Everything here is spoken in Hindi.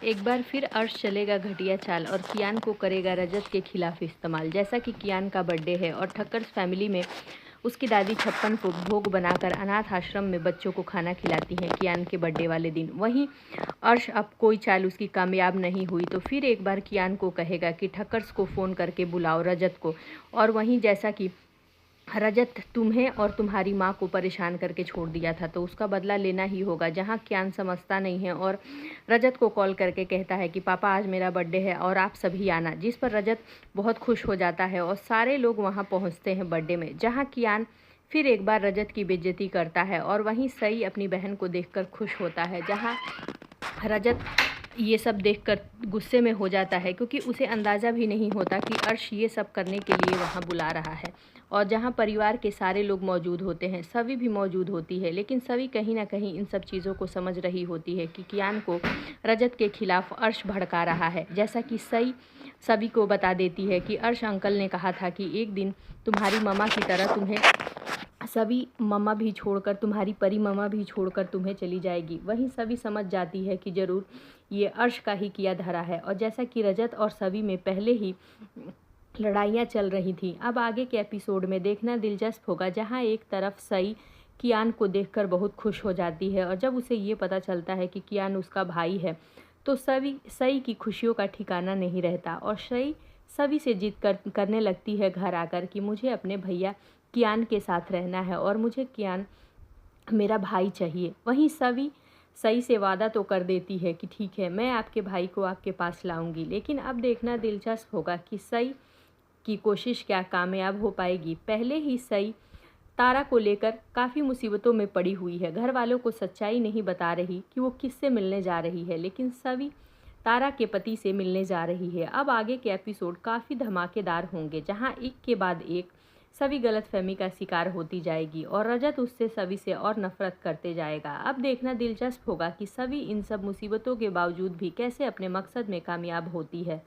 एक बार फिर अर्श चलेगा घटिया चाल और कियान को करेगा रजत के खिलाफ इस्तेमाल। जैसा कि कियान का बर्थडे है और ठक्कर्स फैमिली में उसकी दादी छप्पन को भोग बनाकर अनाथ आश्रम में बच्चों को खाना खिलाती हैं कियान के बर्थडे वाले दिन। वहीं अर्श अब कोई चाल उसकी कामयाब नहीं हुई तो फिर एक बार कियान को कहेगा कि ठक्कर्स को फ़ोन करके बुलाओ रजत को। और वहीं जैसा कि रजत तुम्हें और तुम्हारी माँ को परेशान करके छोड़ दिया था तो उसका बदला लेना ही होगा। जहाँ कियान समझता नहीं है और रजत को कॉल करके कहता है कि पापा आज मेरा बर्थडे है और आप सभी आना, जिस पर रजत बहुत खुश हो जाता है और सारे लोग वहाँ पहुँचते हैं बर्थडे में। जहाँ कियान फिर एक बार रजत की बेइज्जती करता है और वहीं सई अपनी बहन को देखकर खुश होता है। जहाँ रजत ये सब देखकर गुस्से में हो जाता है क्योंकि उसे अंदाज़ा भी नहीं होता कि अर्श ये सब करने के लिए वहाँ बुला रहा है। और जहाँ परिवार के सारे लोग मौजूद होते हैं, सभी भी मौजूद होती है, लेकिन सभी कहीं ना कहीं इन सब चीज़ों को समझ रही होती है कि कियान को रजत के खिलाफ अर्श भड़का रहा है। जैसा कि सई सभी को बता देती है कि अर्श अंकल ने कहा था कि एक दिन तुम्हारी मम्मा की तरह तुम्हें सभी मम्मा भी छोड़कर, तुम्हारी परी मम्मा भी छोड़कर तुम्हें चली जाएगी। वहीं सभी समझ जाती है कि ज़रूर ये अर्श का ही किया धरा है। और जैसा कि रजत और सभी में पहले ही लड़ाइयाँ चल रही थी, अब आगे के एपिसोड में देखना दिलचस्प होगा। जहाँ एक तरफ सई कियान को देखकर बहुत खुश हो जाती है और जब उसे ये पता चलता है कि कियान उसका भाई है तो सई की खुशियों का ठिकाना नहीं रहता और सई सभी से करने लगती है घर आकर कि मुझे अपने भैया कियान के साथ रहना है और मुझे कियान मेरा भाई चाहिए। वहीं सभी सई से वादा तो कर देती है कि ठीक है, मैं आपके भाई को आपके पास लाऊंगी, लेकिन अब देखना दिलचस्प होगा कि सई की कोशिश क्या कामयाब हो पाएगी। पहले ही सई तारा को लेकर काफ़ी मुसीबतों में पड़ी हुई है। घर वालों को सच्चाई नहीं बता रही कि वो किससे मिलने जा रही है, लेकिन सभी तारा के पति से मिलने जा रही है। अब आगे के एपिसोड काफ़ी धमाकेदार होंगे, जहां एक के बाद एक सभी गलतफहमी का शिकार होती जाएगी और रजत उससे सभी से और नफरत करते जाएगा। अब देखना दिलचस्प होगा कि सभी इन सब मुसीबतों के बावजूद भी कैसे अपने मकसद में कामयाब होती है।